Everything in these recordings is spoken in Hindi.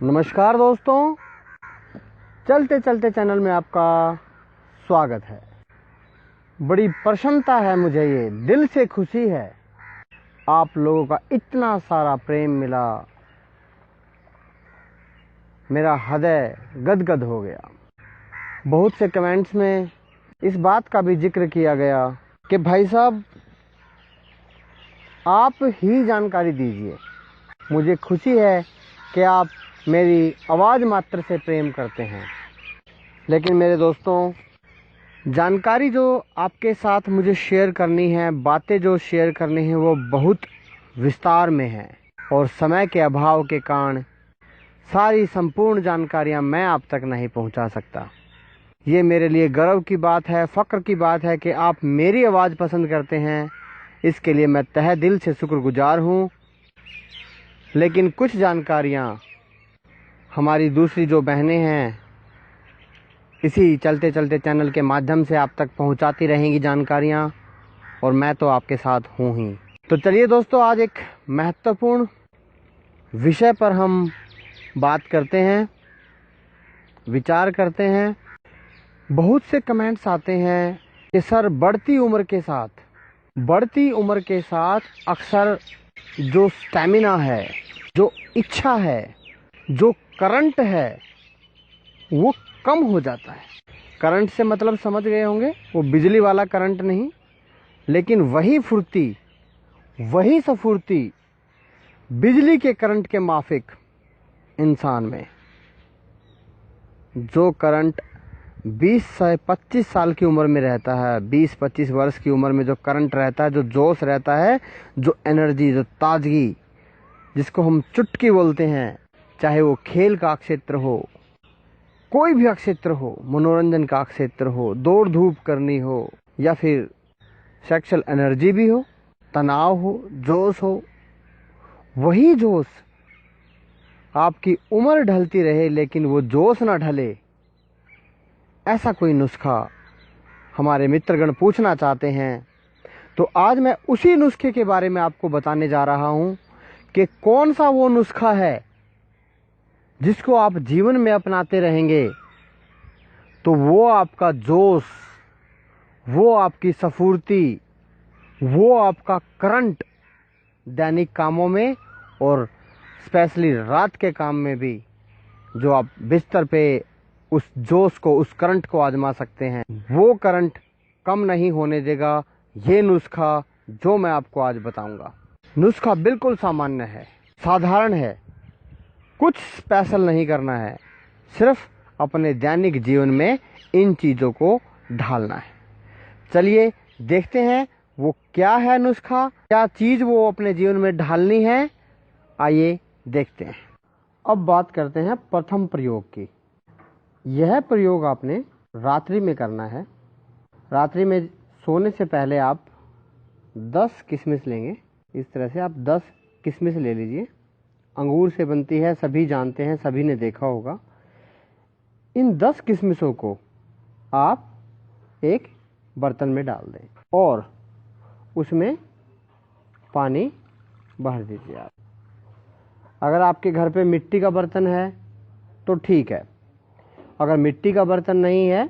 नमस्कार दोस्तों, चलते चलते चैनल में आपका स्वागत है। बड़ी प्रसन्नता है मुझे, ये दिल से खुशी है। आप लोगों का इतना सारा प्रेम मिला, मेरा हृदय गदगद हो गया। बहुत से कमेंट्स में इस बात का भी जिक्र किया गया कि भाई साहब आप ही जानकारी दीजिए। मुझे खुशी है कि आप मेरी आवाज़ मात्र से प्रेम करते हैं, लेकिन मेरे दोस्तों, जानकारी जो आपके साथ मुझे शेयर करनी है, बातें जो शेयर करनी है, वो बहुत विस्तार में है और समय के अभाव के कारण सारी संपूर्ण जानकारियां मैं आप तक नहीं पहुंचा सकता। ये मेरे लिए गर्व की बात है, फ़ख्र की बात है कि आप मेरी आवाज़ पसंद करते हैं। इसके लिए मैं तहे दिल से शुक्रगुजार हूँ। लेकिन कुछ जानकारियाँ हमारी दूसरी जो बहनें हैं, इसी चलते चलते चैनल के माध्यम से आप तक पहुंचाती रहेंगी जानकारियां, और मैं तो आपके साथ हूं ही। तो चलिए दोस्तों, आज एक महत्वपूर्ण विषय पर हम बात करते हैं, विचार करते हैं। बहुत से कमेंट्स आते हैं कि सर बढ़ती उम्र के साथ अक्सर जो स्टैमिना है, जो इच्छा है, जो करंट है, वो कम हो जाता है। करंट से मतलब समझ गए होंगे, वो बिजली वाला करंट नहीं, लेकिन वही फुर्ती, वही स्फूर्ति बिजली के करंट के माफिक इंसान में। जो करंट 20 से 25 साल की उम्र में रहता है, 20-25 वर्ष की उम्र में जो करंट रहता है, जो जोश रहता है, जो एनर्जी, जो ताजगी, जिसको हम चुटकी बोलते हैं, चाहे वो खेल का क्षेत्र हो, कोई भी क्षेत्र हो, मनोरंजन का क्षेत्र हो, दौड़ धूप करनी हो, या फिर सेक्सुअल एनर्जी भी हो, तनाव हो, जोश हो, वही जोश आपकी उम्र ढलती रहे लेकिन वो जोश ना ढले, ऐसा कोई नुस्खा हमारे मित्रगण पूछना चाहते हैं। तो आज मैं उसी नुस्खे के बारे में आपको बताने जा रहा हूं कि कौन सा वो नुस्खा है जिसको आप जीवन में अपनाते रहेंगे तो वो आपका जोश, वो आपकी स्फूर्ति, वो आपका करंट दैनिक कामों में और स्पेशली रात के काम में भी, जो आप बिस्तर पे उस जोश को, उस करंट को आजमा सकते हैं, वो करंट कम नहीं होने देगा ये नुस्खा जो मैं आपको आज बताऊंगा। नुस्खा बिल्कुल सामान्य है, साधारण है, कुछ स्पेशल नहीं करना है, सिर्फ अपने दैनिक जीवन में इन चीज़ों को ढालना है। चलिए देखते हैं वो क्या है नुस्खा, क्या चीज़ वो अपने जीवन में ढालनी है। आइए देखते हैं। अब बात करते हैं प्रथम प्रयोग की। यह प्रयोग आपने रात्रि में करना है। रात्रि में सोने से पहले आप 10 किशमिश लेंगे। इस तरह से आप 10 किशमिश ले लीजिए। अंगूर से बनती है, सभी जानते हैं, सभी ने देखा होगा। इन 10 किशमिशों को आप एक बर्तन में डाल दें और उसमें पानी भर दीजिए। आप अगर आपके घर पे मिट्टी का बर्तन है तो ठीक है, अगर मिट्टी का बर्तन नहीं है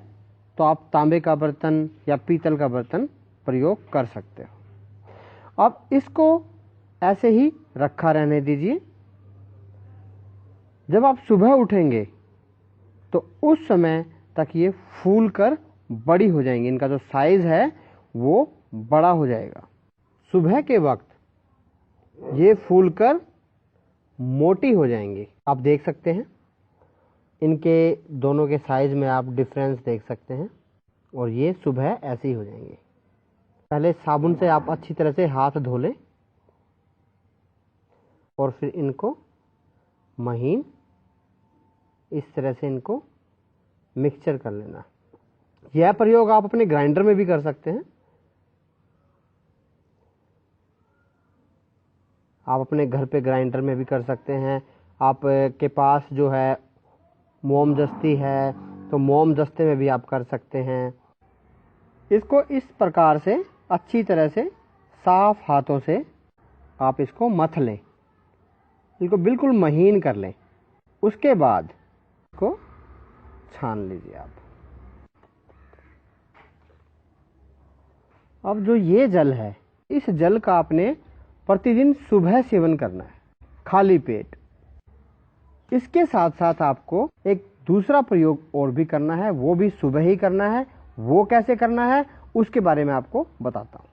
तो आप तांबे का बर्तन या पीतल का बर्तन प्रयोग कर सकते हो। अब इसको ऐसे ही रखा रहने दीजिए। जब आप सुबह उठेंगे तो उस समय तक ये फूल कर बड़ी हो जाएंगी, इनका जो साइज है वो बड़ा हो जाएगा। सुबह के वक्त ये फूल कर मोटी हो जाएंगी। आप देख सकते हैं, इनके दोनों के साइज में आप डिफरेंस देख सकते हैं, और ये सुबह ऐसे ही हो जाएंगे। पहले साबुन से आप अच्छी तरह से हाथ धो लें और फिर इनको महीन इस तरह से इनको मिक्सचर कर लेना। यह प्रयोग आप अपने ग्राइंडर में भी कर सकते हैं। आप अपने घर पे ग्राइंडर में भी कर सकते हैं। आप के पास जो है मोम दस्ती है तो मोम दस्ते में भी आप कर सकते हैं। इसको इस प्रकार से अच्छी तरह से साफ हाथों से आप इसको मथ लें, इसको बिल्कुल महीन कर लें। उसके बाद इसको छान लीजिए आप। अब जो ये जल है, इस जल का आपने प्रतिदिन सुबह सेवन करना है, खाली पेट। इसके साथ साथ आपको एक दूसरा प्रयोग और भी करना है, वो भी सुबह ही करना है। वो कैसे करना है उसके बारे में आपको बताता हूं।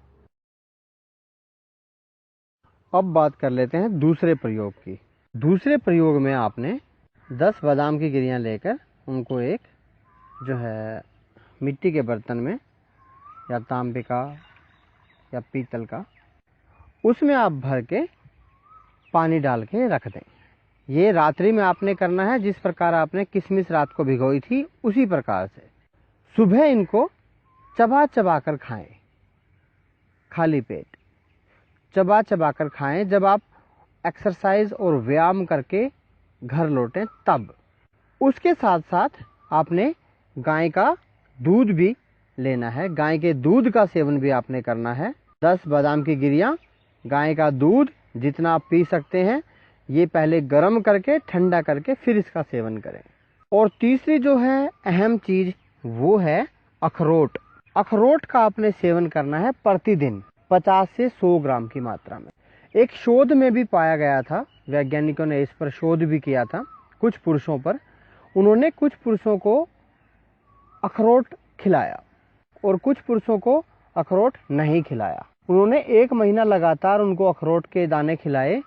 अब बात कर लेते हैं दूसरे प्रयोग की। दूसरे प्रयोग में आपने 10 बादाम की गिरियां लेकर उनको एक जो है मिट्टी के बर्तन में या तांबे का या पीतल का, उसमें आप भर के पानी डाल के रख दें। ये रात्रि में आपने करना है, जिस प्रकार आपने किशमिश रात को भिगोई थी उसी प्रकार से। सुबह इनको चबा चबा कर खाएं, खाली पेट चबा चबा कर खाएं। जब आप एक्सरसाइज और व्यायाम करके घर लौटें तब। उसके साथ साथ आपने गाय का दूध भी लेना है, गाय के दूध का सेवन भी आपने करना है। 10 बादाम की गिरियां, गाय का दूध जितना आप पी सकते हैं, ये पहले गर्म करके ठंडा करके फिर इसका सेवन करें। और तीसरी जो है अहम चीज वो है अखरोट। अखरोट का आपने सेवन करना है प्रतिदिन 50 से 100 ग्राम की मात्रा में। एक शोध में भी पाया गया था, वैज्ञानिकों ने इस पर शोध भी किया था कुछ पुरुषों पर। उन्होंने कुछ पुरुषों को अखरोट खिलाया और कुछ पुरुषों को अखरोट नहीं खिलाया। उन्होंने 1 महीना लगातार उनको अखरोट के दाने खिलाए,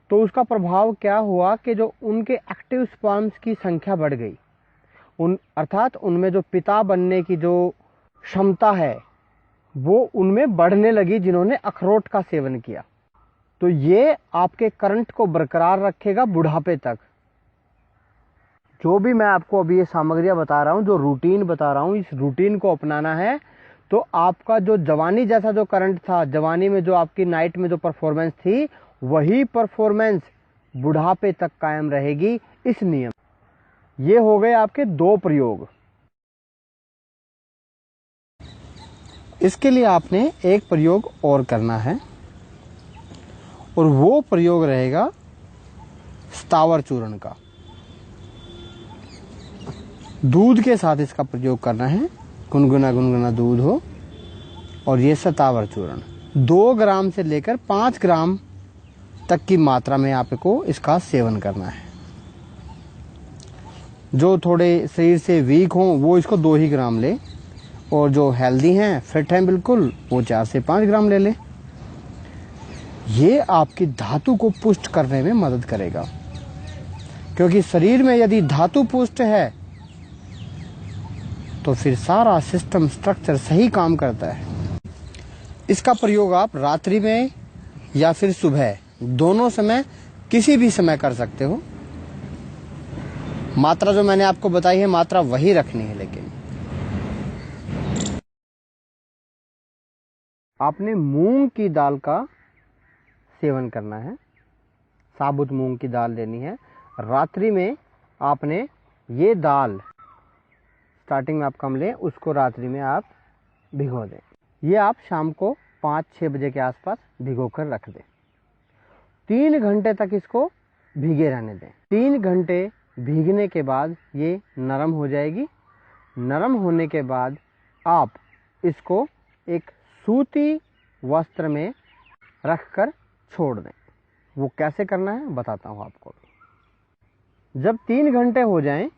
तो उसका प्रभाव क्या हुआ कि जो उनके एक्टिव स्पर्म्स की संख्या बढ़ गई, अर्थात उनमें जो पिता बनने की जो क्षमता है वो उनमें बढ़ने लगी, जिन्होंने अखरोट का सेवन किया। तो ये आपके करंट को बरकरार रखेगा बुढ़ापे तक। जो भी मैं आपको अभी ये सामग्रियां बता रहा हूँ, जो रूटीन बता रहा हूँ, इस रूटीन को अपनाना है तो आपका जो जवानी जैसा जो करंट था, जवानी में जो आपकी नाइट में जो परफॉर्मेंस थी, वही परफॉर्मेंस बुढ़ापे तक कायम रहेगी इस नियम। ये हो गए आपके 2 प्रयोग। इसके लिए आपने एक प्रयोग और करना है और वो प्रयोग रहेगा स्थावर चूर्ण का। दूध के साथ इसका प्रयोग करना है, गुनगुना गुनगुना दूध हो, और ये स्थावर चूर्ण 2 ग्राम से लेकर 5 ग्राम तक की मात्रा में आपको इसका सेवन करना है। जो थोड़े शरीर से वीक हों वो इसको 2 ही ग्राम ले, और जो हेल्दी हैं, फिट हैं बिल्कुल, वो 4 से 5 ग्राम ले लें। ये आपकी धातु को पुष्ट करने में मदद करेगा, क्योंकि शरीर में यदि धातु पुष्ट है तो फिर सारा सिस्टम स्ट्रक्चर सही काम करता है। इसका प्रयोग आप रात्रि में या फिर सुबह, दोनों समय, किसी भी समय कर सकते हो। मात्रा जो मैंने आपको बताई है, मात्रा वही रखनी है। लेकिन आपने मूंग की दाल का सेवन करना है, साबुत मूंग की दाल लेनी है। रात्रि में आपने ये दाल, स्टार्टिंग में आप कम लें, उसको रात्रि में आप भिगो दें। ये आप शाम को 5-6 बजे के आसपास भिगो कर रख दें। 3 घंटे तक इसको भीगे रहने दें। 3 घंटे भीगने के बाद ये नरम हो जाएगी। नरम होने के बाद आप इसको एक सूती वस्त्र में रखकर छोड़ दें। वो कैसे करना है बताता हूँ आपको। जब 3 घंटे हो जाएं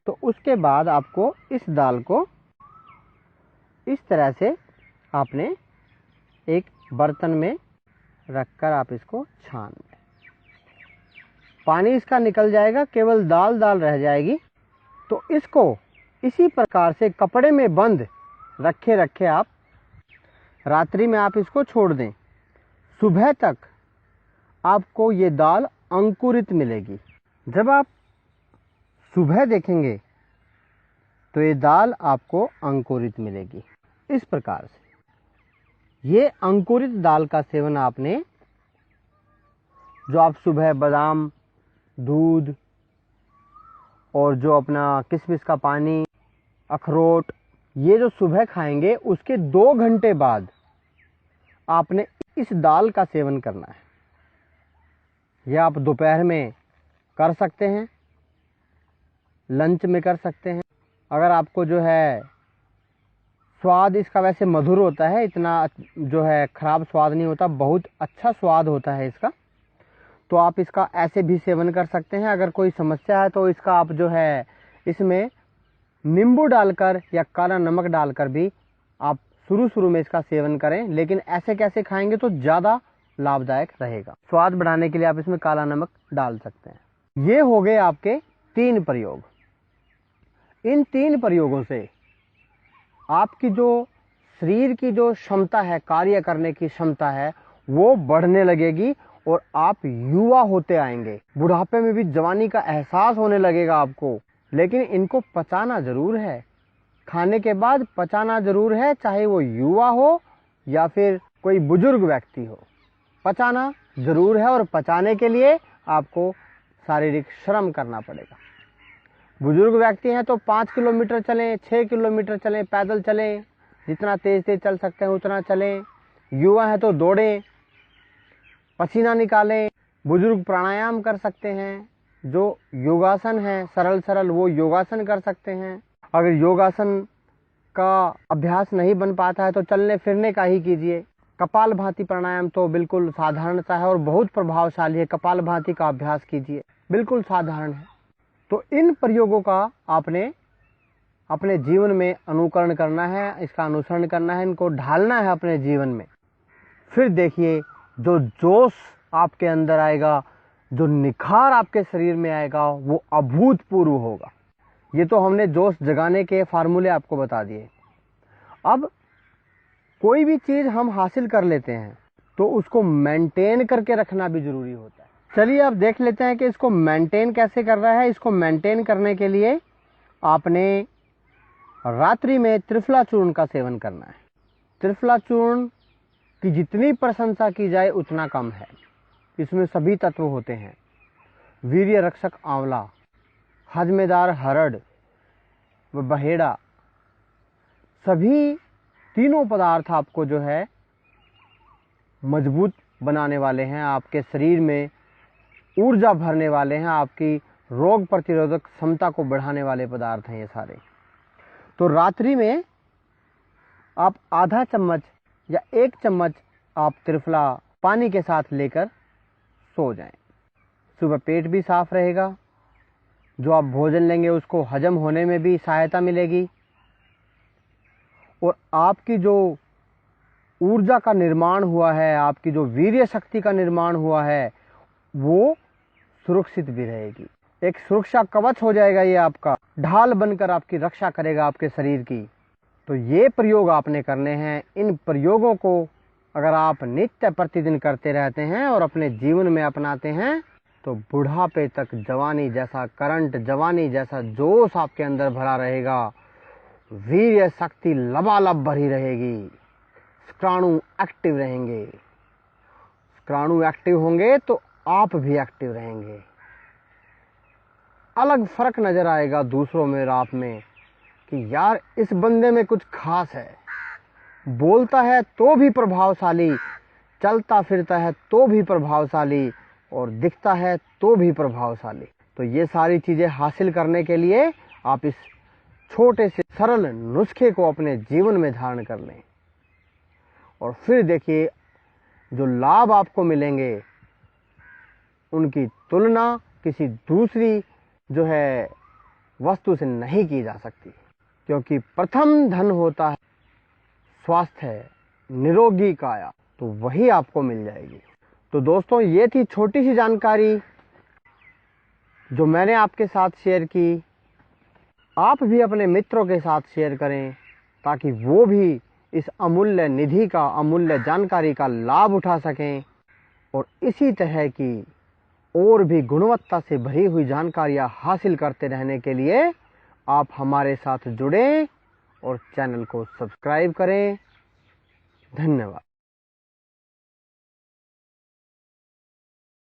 तो उसके बाद आपको इस दाल को इस तरह से आपने एक बर्तन में रखकर आप इसको छान दें। पानी इसका निकल जाएगा, केवल दाल दाल रह जाएगी। तो इसको इसी प्रकार से कपड़े में बंद रखे रखे आप रात्रि में आप इसको छोड़ दें। सुबह तक आपको ये दाल अंकुरित मिलेगी। जब आप सुबह देखेंगे तो ये दाल आपको अंकुरित मिलेगी इस प्रकार से। ये अंकुरित दाल का सेवन आपने, जो आप सुबह बादाम, दूध और जो अपना किशमिश का पानी, अखरोट, ये जो सुबह खाएंगे, उसके 2 घंटे बाद आपने इस दाल का सेवन करना है। यह आप दोपहर में कर सकते हैं लंच में कर सकते हैं। अगर आपको जो है स्वाद इसका वैसे मधुर होता है, इतना जो है खराब स्वाद नहीं होता, बहुत अच्छा स्वाद होता है इसका, तो आप इसका ऐसे भी सेवन कर सकते हैं। अगर कोई समस्या है तो इसका आप जो है इसमें नींबू डालकर या काला नमक डालकर भी आप शुरू में इसका सेवन करें, लेकिन ऐसे कैसे खाएंगे तो ज़्यादा लाभदायक रहेगा। स्वाद बढ़ाने के लिए आप इसमें काला नमक डाल सकते हैं। ये हो गए आपके 3 प्रयोग। इन 3 प्रयोगों से आपकी जो शरीर की जो क्षमता है, कार्य करने की क्षमता है, वो बढ़ने लगेगी और आप युवा होते आएंगे। बुढ़ापे में भी जवानी का एहसास होने लगेगा आपको। लेकिन इनको पचाना जरूर है, खाने के बाद पचाना जरूर है, चाहे वो युवा हो या फिर कोई बुजुर्ग व्यक्ति हो, पचाना जरूर है। और पचाने के लिए आपको शारीरिक श्रम करना पड़ेगा। बुजुर्ग व्यक्ति हैं तो 5 किलोमीटर चलें, 6 किलोमीटर चलें, पैदल चलें, जितना तेज चल सकते हैं उतना चलें। युवा हैं तो दौड़ें, पसीना निकालें। बुजुर्ग प्राणायाम कर सकते हैं, जो योगासन है सरल वो योगासन कर सकते हैं। अगर योगासन का अभ्यास नहीं बन पाता है तो चलने फिरने का ही कीजिए। कपालभाति प्राणायाम तो बिल्कुल साधारण सा है और बहुत प्रभावशाली है। कपालभाति का अभ्यास कीजिए, बिल्कुल साधारण है। तो इन प्रयोगों का आपने अपने जीवन में अनुकरण करना है, इसका अनुसरण करना है, इनको ढालना है अपने जीवन में। फिर देखिए जो जोश आपके अंदर आएगा, जो निखार आपके शरीर में आएगा, वो अभूतपूर्व होगा। ये तो हमने जोश जगाने के फार्मूले आपको बता दिए। अब कोई भी चीज हम हासिल कर लेते हैं तो उसको मेंटेन करके रखना भी जरूरी होता है। चलिए अब देख लेते हैं कि इसको मेंटेन कैसे कर रहा है। इसको मेंटेन करने के लिए आपने रात्रि में त्रिफला चूर्ण का सेवन करना है। त्रिफला चूर्ण की जितनी प्रशंसा की जाए उतना कम है। इसमें सभी तत्व होते हैं, वीर्य रक्षक आंवला, हजमेदार हरड़ व बहेड़ा, सभी तीनों पदार्थ आपको जो है मजबूत बनाने वाले हैं, आपके शरीर में ऊर्जा भरने वाले हैं, आपकी रोग प्रतिरोधक क्षमता को बढ़ाने वाले पदार्थ हैं ये सारे। तो रात्रि में आप आधा चम्मच या 1 चम्मच आप त्रिफला पानी के साथ लेकर सो जाएं। सुबह पेट भी साफ रहेगा, जो आप भोजन लेंगे उसको हजम होने में भी सहायता मिलेगी और आपकी जो ऊर्जा का निर्माण हुआ है, आपकी जो वीर्य शक्ति का निर्माण हुआ है, वो सुरक्षित भी रहेगी। एक सुरक्षा कवच हो जाएगा, ये आपका ढाल बनकर आपकी रक्षा करेगा आपके शरीर की। तो ये प्रयोग आपने करने हैं। इन प्रयोगों को अगर आप नित्य प्रतिदिन करते रहते हैं और अपने जीवन में अपनाते हैं तो बुढ़ापे तक जवानी जैसा करंट, जवानी जैसा जोश आपके अंदर भरा रहेगा। वीर्य शक्ति लबालब भरी रहेगी, शुक्राणु एक्टिव रहेंगे। शुक्राणु एक्टिव होंगे तो आप भी एक्टिव रहेंगे। अलग फर्क नजर आएगा दूसरों में और आप में कि यार इस बंदे में कुछ खास है। बोलता है तो भी प्रभावशाली, चलता फिरता है तो भी प्रभावशाली और दिखता है तो भी प्रभावशाली। तो ये सारी चीजें हासिल करने के लिए आप इस छोटे से सरल नुस्खे को अपने जीवन में धारण कर लें और फिर देखिए जो लाभ आपको मिलेंगे उनकी तुलना किसी दूसरी जो है वस्तु से नहीं की जा सकती। क्योंकि प्रथम धन होता है स्वास्थ्य, निरोगी काया, तो वही आपको मिल जाएगी। तो दोस्तों ये थी छोटी सी जानकारी जो मैंने आपके साथ शेयर की। आप भी अपने मित्रों के साथ शेयर करें ताकि वो भी इस अमूल्य निधि का, अमूल्य जानकारी का लाभ उठा सकें और इसी तरह की और भी गुणवत्ता से भरी हुई जानकारियां हासिल करते रहने के लिए आप हमारे साथ जुड़ें और चैनल को सब्सक्राइब करें। धन्यवाद।